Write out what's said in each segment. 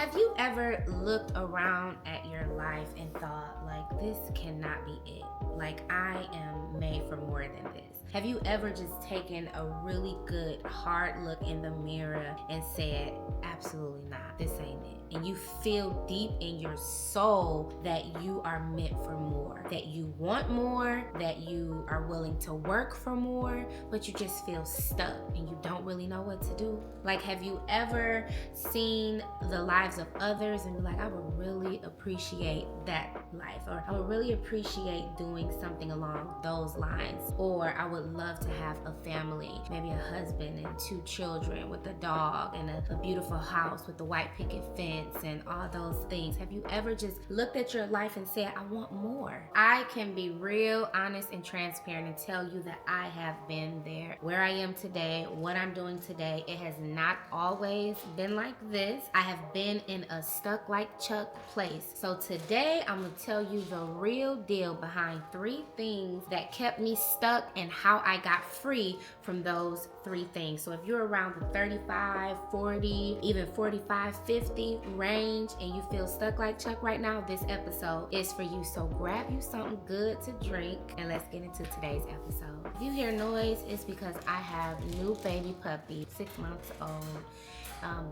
Have you ever looked around at your life and thought, like, this cannot be it? Like, I am made for more than this. Have you ever just taken a really good, hard look in the mirror and said, absolutely not, this ain't it? And you feel deep in your soul that you are meant for more, that you want more, that you are willing to work for more, but you just feel stuck and you don't really know what to do. Like, have you ever seen the lives of others and be like, I would really appreciate that life, or I would really appreciate doing something along those lines, or I would love to have a family, maybe a husband and 2 children with a dog and a beautiful house with a white picket fence and all those things. Have you ever just looked at your life and said, I want more? I can be real honest and transparent and tell you that I have been there. Where I am today, what I'm doing today, it has not always been like this. I have been in a stuck like Chuck place. So today I'm gonna tell you the real deal behind 3 things that kept me stuck and how I got free from those 3 things. So if you're around the 35, 40, even 45, 50 range and you feel stuck like Chuck right now, this episode is for you. So grab you something good to drink and let's get into today's episode. If you hear noise, it's because I have new baby puppies, 6 months old,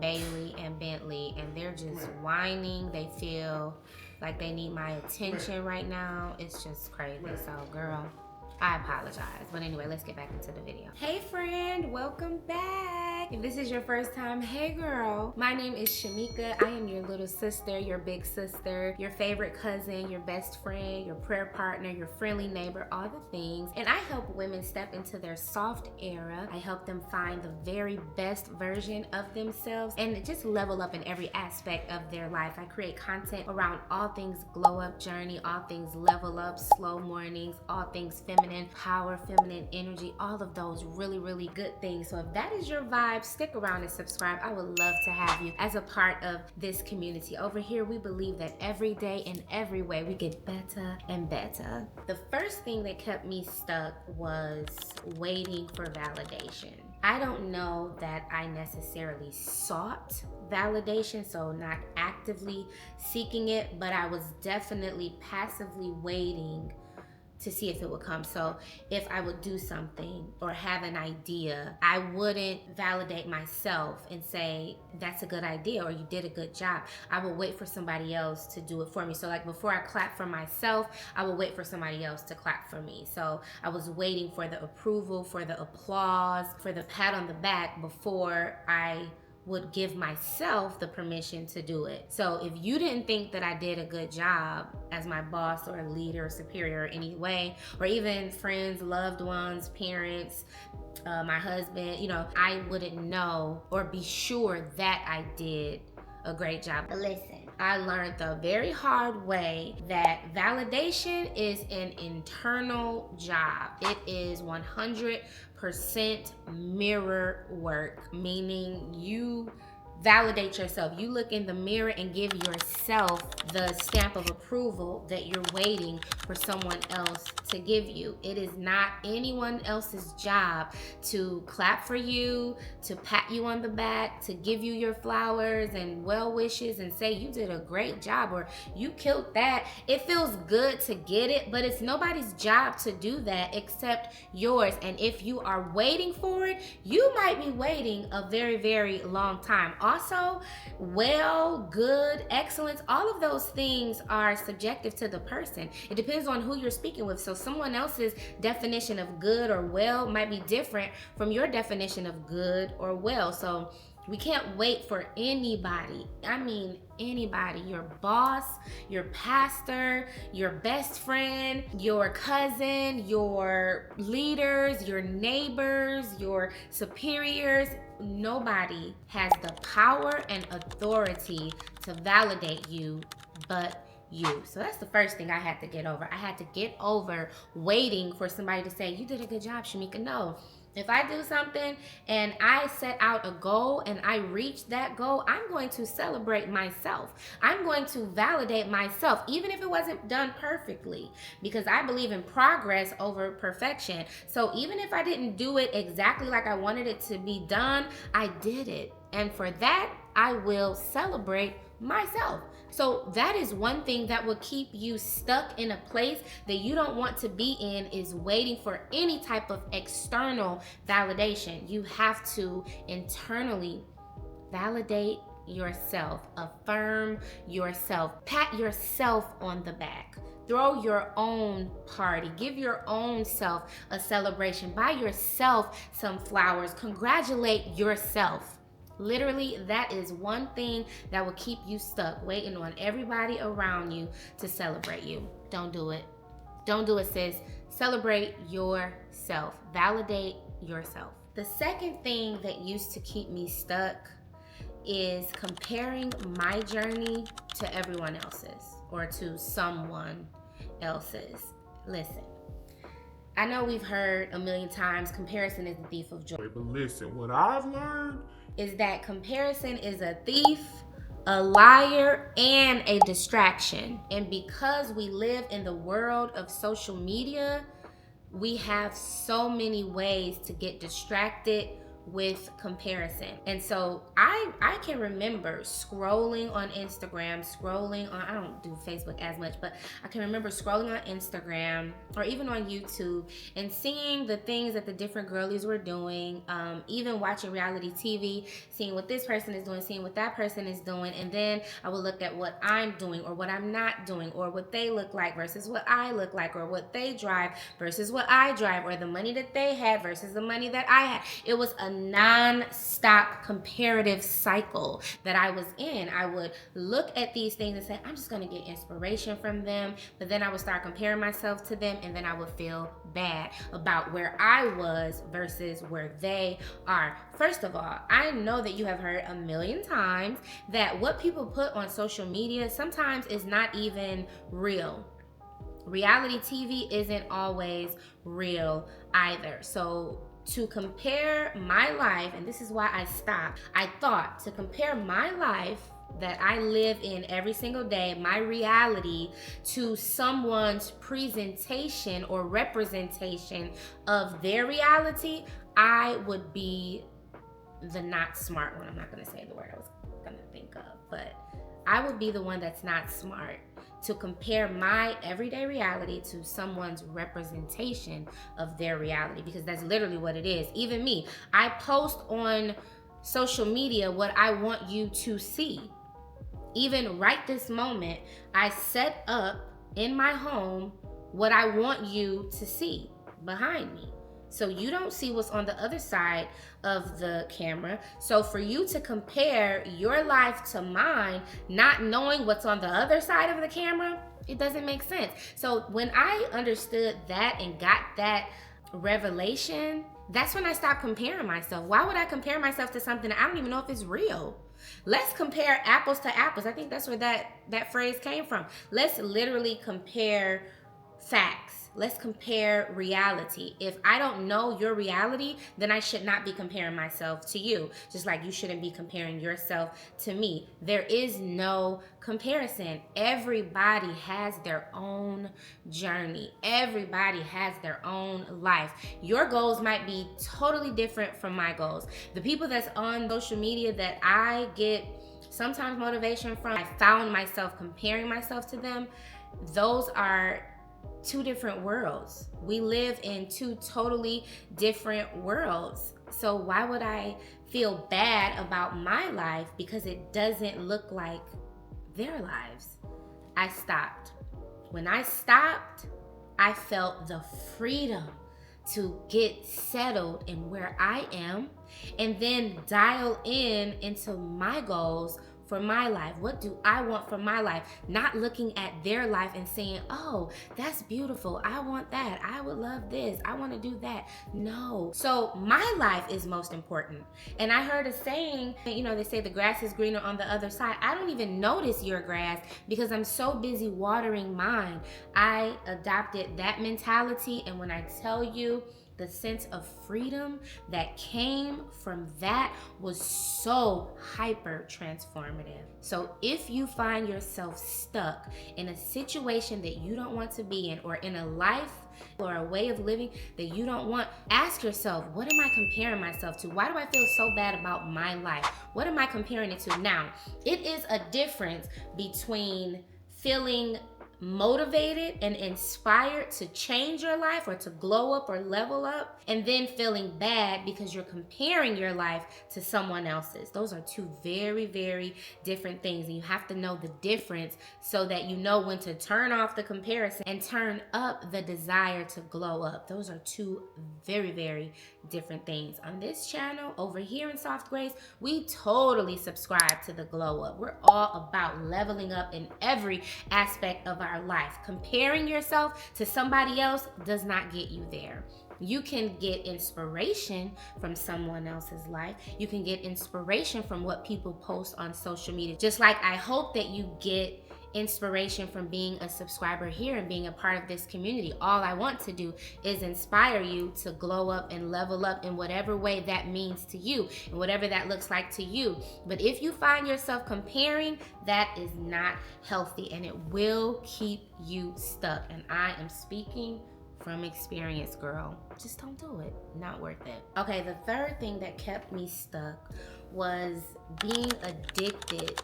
Bailey and Bentley, and they're just whining. They feel like they need my attention right now. It's just crazy. So girl, I apologize. But anyway, let's get back into the video. Hey friend, welcome back. If this is your first time, hey girl. My name is Shamika. I am your little sister, your big sister, your favorite cousin, your best friend, your prayer partner, your friendly neighbor, all the things. And I help women step into their soft era. I help them find the very best version of themselves and just level up in every aspect of their life. I create content around all things glow up journey, all things level up, slow mornings, all things feminine power, feminine energy, all of those really, really good things. So if that is your vibe, stick around and subscribe. I would love to have you as a part of this community. Over here, we believe that every day in every way we get better and better. The first thing that kept me stuck was waiting for validation. I don't know that I necessarily sought validation, so not actively seeking it, but I was definitely passively waiting to see if it would come. So if I would do something or have an idea, I wouldn't validate myself and say, that's a good idea or you did a good job. I would wait for somebody else to do it for me. So like before I clap for myself, I would wait for somebody else to clap for me. So I was waiting for the approval, for the applause, for the pat on the back before I would give myself the permission to do it. So if you didn't think that I did a good job as my boss or a leader or superior in any way, or even friends, loved ones, parents, my husband, I wouldn't know or be sure that I did a great job. But listen, I learned the very hard way that validation is an internal job. It is 100% mirror work, meaning you validate yourself. You look in the mirror and give yourself the stamp of approval that you're waiting for someone else to give you. It is not anyone else's job to clap for you, to pat you on the back, to give you your flowers and well wishes and say you did a great job or you killed that. It feels good to get it, but it's nobody's job to do that except yours. And if you are waiting for it, you might be waiting a very, very long time. Also, well, good, excellence, all of those things are subjective to the person. It depends on who you're speaking with. So someone else's definition of good or well might be different from your definition of good or well. So we can't wait for anybody. I mean, anybody, your boss, your pastor, your best friend, your cousin, your leaders, your neighbors, your superiors. Nobody has the power and authority to validate you but you. So that's the first thing I had to get over. I had to get over waiting for somebody to say, you did a good job, Shamika. No. If I do something and I set out a goal and I reach that goal, I'm going to celebrate myself. I'm going to validate myself, even if it wasn't done perfectly, because I believe in progress over perfection. So even if I didn't do it exactly like I wanted it to be done, I did it. And for that, I will celebrate myself. So that is one thing that will keep you stuck in a place that you don't want to be in, is waiting for any type of external validation. You have to internally validate yourself, affirm yourself, pat yourself on the back. Throw your own party. Give your own self a celebration. Buy yourself some flowers. Congratulate yourself. Literally, that is one thing that will keep you stuck, waiting on everybody around you to celebrate you. Don't do it. Don't do it, sis. Celebrate yourself. Validate yourself. The second thing that used to keep me stuck is comparing my journey to everyone else's, or to someone else's. Listen, I know we've heard a million times, comparison is the thief of joy. But listen, what I've learned is that comparison is a thief, a liar, and a distraction. And because we live in the world of social media, we have so many ways to get distracted with comparison. And so I can remember scrolling on Instagram, I don't do Facebook as much, but I can remember scrolling on Instagram or even on YouTube and seeing the things that the different girlies were doing, even watching reality TV, seeing what this person is doing, seeing what that person is doing, and then I would look at what I'm doing or what I'm not doing, or what they look like versus what I look like, or what they drive versus what I drive, or the money that they had versus the money that I had. It was a non-stop comparative cycle that I was in. I would look at these things and say, I'm just gonna get inspiration from them, but then I would start comparing myself to them, and then I would feel bad about where I was versus where they are. First of all, I know that you have heard a million times that what people put on social media sometimes is not even real. Reality TV isn't always real either. So to compare my life, and this is why I stopped, I thought to compare my life that I live in every single day, my reality, to someone's presentation or representation of their reality, I would be the not smart one. I'm not gonna say the word I was gonna think of, but I would be the one that's not smart to compare my everyday reality to someone's representation of their reality, because that's literally what it is. Even me, I post on social media what I want you to see. Even right this moment, I set up in my home what I want you to see behind me. So you don't see what's on the other side of the camera. So for you to compare your life to mine, not knowing what's on the other side of the camera, it doesn't make sense. So when I understood that and got that revelation, that's when I stopped comparing myself. Why would I compare myself to something I don't even know if it's real? Let's compare apples to apples. I think that's where that phrase came from. Let's literally compare facts. Let's compare reality. If I don't know your reality, then I should not be comparing myself to you. Just like you shouldn't be comparing yourself to me. There is no comparison. Everybody has their own journey. Everybody has their own life. Your goals might be totally different from my goals. The people that's on social media that I get sometimes motivation from, I found myself comparing myself to them. Those are two different worlds. We live in two totally different worlds. So why would I feel bad about my life because it doesn't look like their lives? I stopped. When I stopped, I felt the freedom to get settled in where I am and then dial in into my goals for my life. What do I want for my life? Not looking at their life and saying, oh, that's beautiful. I want that. I would love this. I want to do that. No. So my life is most important. And I heard a saying, they say the grass is greener on the other side. I don't even notice your grass because I'm so busy watering mine. I adopted that mentality. And when I tell you, The sense of freedom that came from that was so hyper transformative. So if you find yourself stuck in a situation that you don't want to be in, or in a life or a way of living that you don't want, ask yourself, what am I comparing myself to? Why do I feel so bad about my life? What am I comparing it to? Now, it is a difference between feeling motivated and inspired to change your life or to glow up or level up, and then feeling bad because you're comparing your life to someone else's. Those are two very, very different things, and you have to know the difference so that you know when to turn off the comparison and turn up the desire to glow up. Those are two very, very different things. On this channel over here in Soft Grace, we totally subscribe to the glow up. We're all about leveling up in every aspect of our life. Comparing yourself to somebody else does not get you there. You can get inspiration from someone else's life. You can get inspiration from what people post on social media. Just like I hope that you get inspiration from being a subscriber here and being a part of this community. All I want to do is inspire you to glow up and level up in whatever way that means to you and whatever that looks like to you. But if you find yourself comparing, that is not healthy and it will keep you stuck. And I am speaking from experience, girl. Just don't do it. Not worth it. Okay, the third thing that kept me stuck was being addicted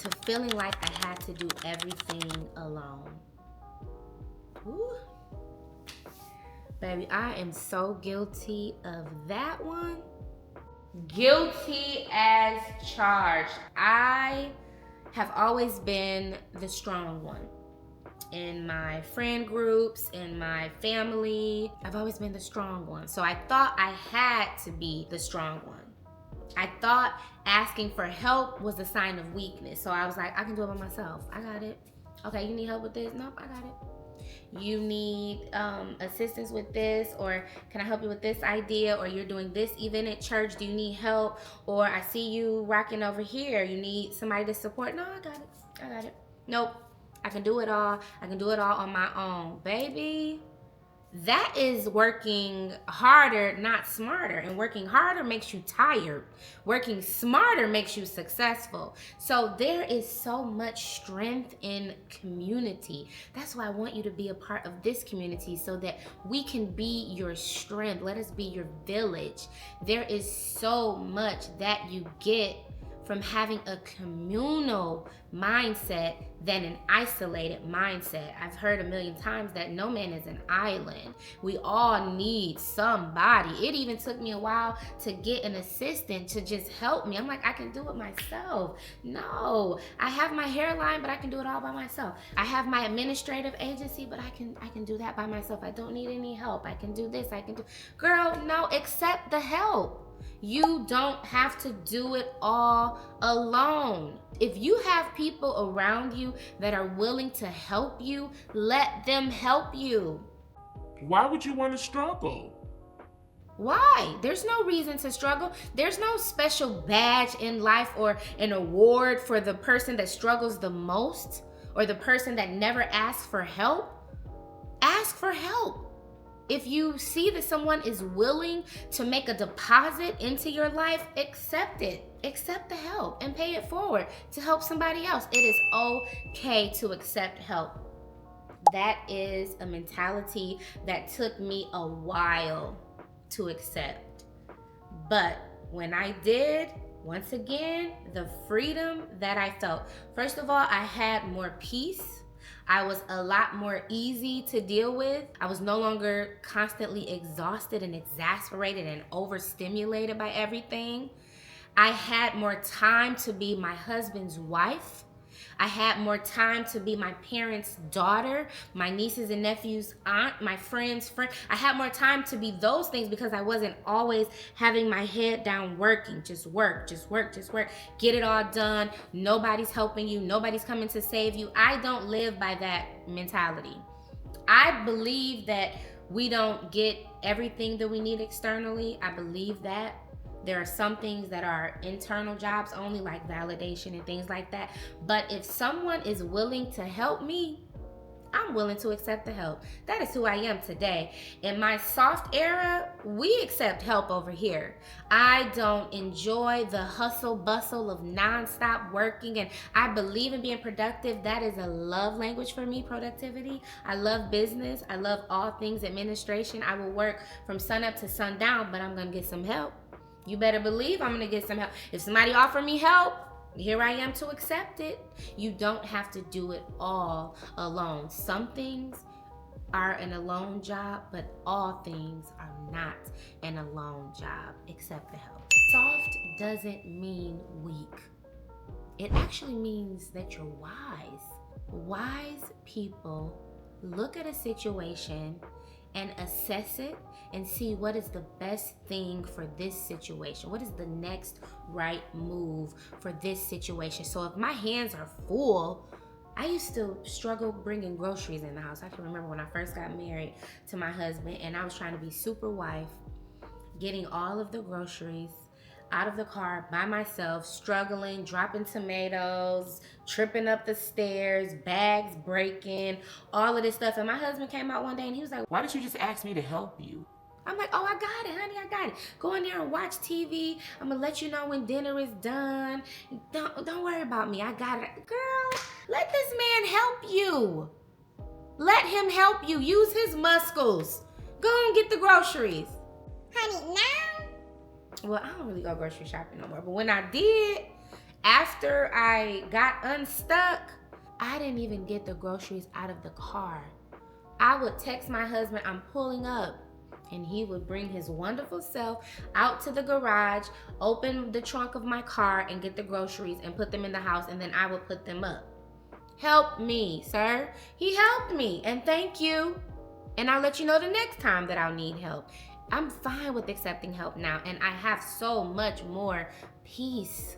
to feeling like I had to do everything alone. Ooh. Baby, I am so guilty of that one. Guilty as charged. I have always been the strong one. In my friend groups, in my family, I've always been the strong one. So I thought I had to be the strong one. I thought asking for help was a sign of weakness. So I was like, I can do it by myself. I got it. Okay, you need help with this? Nope, I got it. You need assistance with this, or can I help you with this idea, or you're doing this event at church, do you need help? Or I see you rocking over here, you need somebody to support? No, I got it. I got it. Nope, I can do it all. I can do it all on my own. Baby, that is working harder, not smarter. And working harder makes you tired. Working smarter makes you successful. So there is so much strength in community. That's why I want you to be a part of this community so that we can be your strength. Let us be your village. There is so much that you get from having a communal mindset than an isolated mindset. I've heard a million times that no man is an island. We all need somebody. It even took me a while to get an assistant to just help me. I'm like, I can do it myself. No, I have my hairline, but I can do it all by myself. I have my administrative agency, but I can do that by myself. I don't need any help. I can do this, I can do. Girl, no, accept the help. You don't have to do it all alone. If you have people around you that are willing to help you, let them help you. Why would you want to struggle? Why? There's no reason to struggle. There's no special badge in life or an award for the person that struggles the most or the person that never asks for help. Ask for help. If you see that someone is willing to make a deposit into your life, accept it. Accept the help and pay it forward to help somebody else. It is okay to accept help. That is a mentality that took me a while to accept. But when I did, once again, the freedom that I felt. First of all, I had more peace. I was a lot more easy to deal with. I was no longer constantly exhausted and exasperated and overstimulated by everything. I had more time to be my husband's wife. I had more time to be my parents' daughter, my nieces and nephews' aunt, my friend's friend. I had more time to be those things because I wasn't always having my head down working. Just work, just work, just work. Get it all done. Nobody's helping you. Nobody's coming to save you. I don't live by that mentality. I believe that we don't get everything that we need externally. I believe that. There are some things that are internal jobs only, like validation and things like that. But if someone is willing to help me, I'm willing to accept the help. That is who I am today. In my soft era, we accept help over here. I don't enjoy the hustle bustle of nonstop working, and I believe in being productive. That is a love language for me, productivity. I love business. I love all things administration. I will work from sun up to sundown, but I'm going to get some help. You better believe I'm going to get some help. If somebody offer me help, here I am to accept it. You don't have to do it all alone. Some things are an alone job, but all things are not an alone job. Accept the help. Soft doesn't mean weak. It actually means that you're wise. Wise people look at a situation and assess it and see what is the best thing for this situation. What is the next right move for this situation? So if my hands are full, I used to struggle bringing groceries in the house. I can remember when I first got married to my husband and I was trying to be super wife, getting all of the groceries out of the car by myself, struggling, dropping tomatoes, tripping up the stairs, bags breaking, all of this stuff. And my husband came out one day and he was like, Why didn't you just ask me to help you? I'm like, oh, I got it, honey, I got it. Go in there and watch TV. I'm gonna let you know when dinner is done. Don't worry about me, I got it. Girl, let this man help you. Let him help you. Use his muscles. Go and get the groceries. Honey, now? Well, I don't really go grocery shopping no more. But when I did, after I got unstuck, I didn't even get the groceries out of the car. I would text my husband, I'm pulling up. And he would bring his wonderful self out to the garage, open the trunk of my car and get the groceries and put them in the house, and then I would put them up. Help me, sir. He helped me, and thank you. And I'll let you know the next time that I'll need help. I'm fine with accepting help now, and I have so much more peace.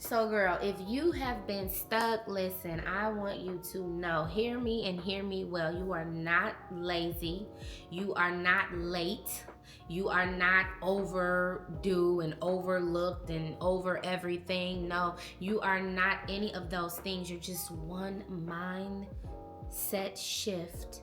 So girl, if you have been stuck, listen, I want you to know, hear me and hear me well. You are not lazy. You are not late. You are not overdue and overlooked and over everything. No, you are not any of those things. You're just one mindset shift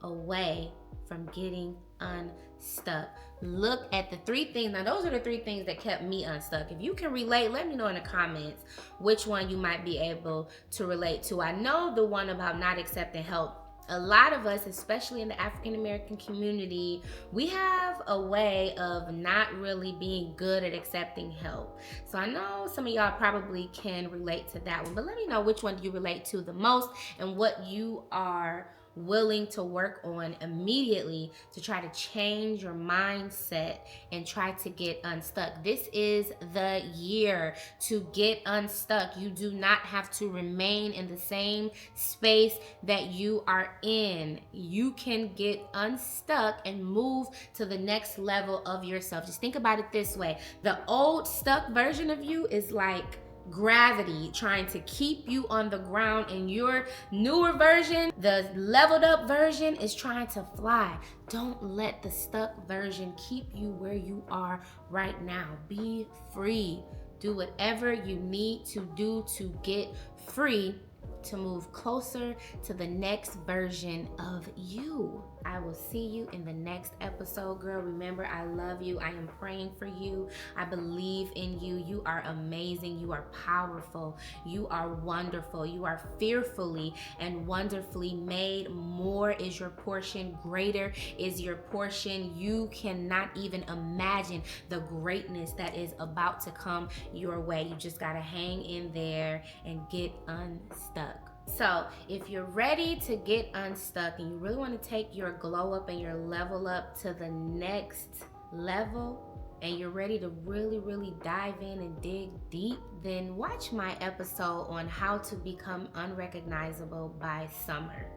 away from getting unstuck. Look at the 3 things. Now, those are the 3 things that kept me unstuck. If you can relate, let me know in the comments which one you might be able to relate to. I know the one about not accepting help. A lot of us, especially in the African American community, we have a way of not really being good at accepting help. So I know some of y'all probably can relate to that one, but let me know which one you relate to the most and what you are willing to work on immediately to try to change your mindset and try to get unstuck. This is the year to get unstuck. You do not have to remain in the same space that you are in. You can get unstuck and move to the next level of yourself. Just think about it this way. The old stuck version of you is like gravity trying to keep you on the ground, and your newer version, the leveled up version, is trying to fly. Don't let the stuck version keep you where you are right now. Be free. Do whatever you need to do to get free, to move closer to the next version of you. I will see you in the next episode, girl. Remember, I love you. I am praying for you. I believe in you. You are amazing. You are powerful. You are wonderful. You are fearfully and wonderfully made. More is your portion. Greater is your portion. You cannot even imagine the greatness that is about to come your way. You just got to hang in there and get unstuck. So if you're ready to get unstuck and you really want to take your glow up and your level up to the next level, and you're ready to really dive in and dig deep, then watch my episode on how to become unrecognizable by summer.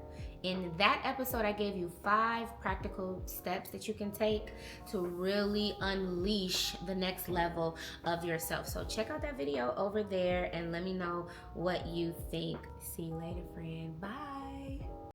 In that episode, I gave you 5 practical steps that you can take to really unleash the next level of yourself. So check out that video over there and let me know what you think. See you later, friend. Bye.